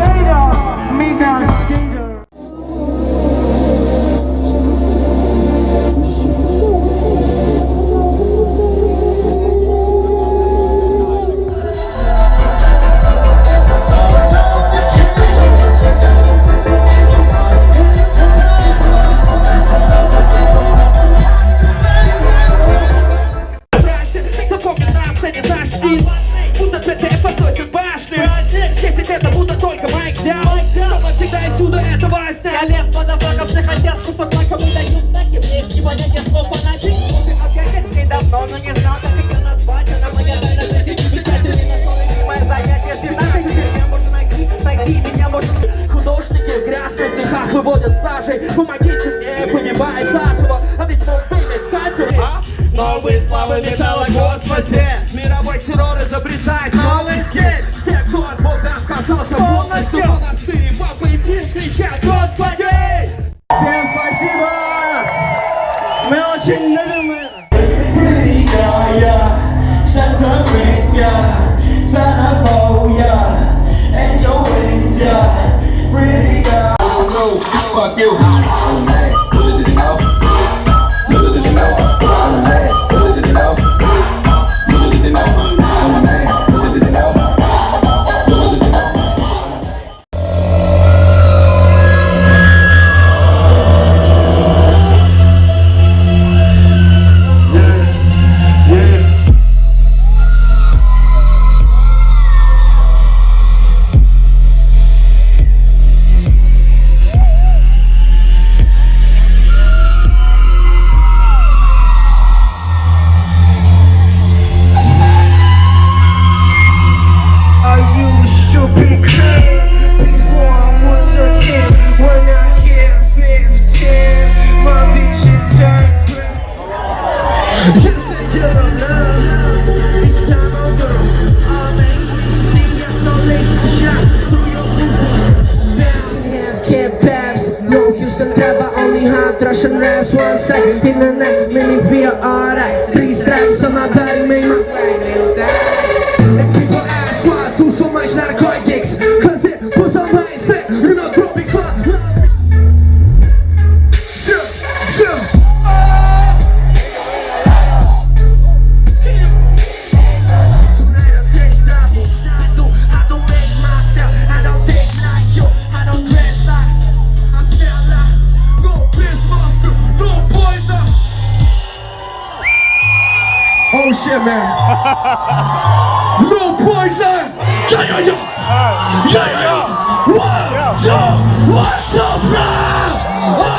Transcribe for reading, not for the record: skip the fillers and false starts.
skater, midnight skater. Я лев, модофака, все хотят кусок лака, мы даем знаки, мне их не понять, я слов фанатик. Музыка в контексте давно, но не знал, как ее назвать. Она монетарно за себя замечательно, нашел любимое занятие с 15. Теперь меня можно найти меня можно. Художники в грязных цехах выводят сажей. Помогите мне, понимает заживо, а ведь мог иметь катер. Новые сплавы металла, господи, мировой террор изобретает новый скель. Те, кто от Бога отказался полностью, монастыри, папы и пир кричат, господи! Всем спасибо! Мы очень любим это! Fuck you. Russian raps, one stack in the neck, make me feel alright. 3 straps on my body, make my swag real tight. And people ask why I do so much narcotics, cause it was on my step, you know, tropics. Oh shit, man. No poison. Yeah, yeah, yeah. Yeah, yeah, yeah. 1, 2, 1, 2, 3.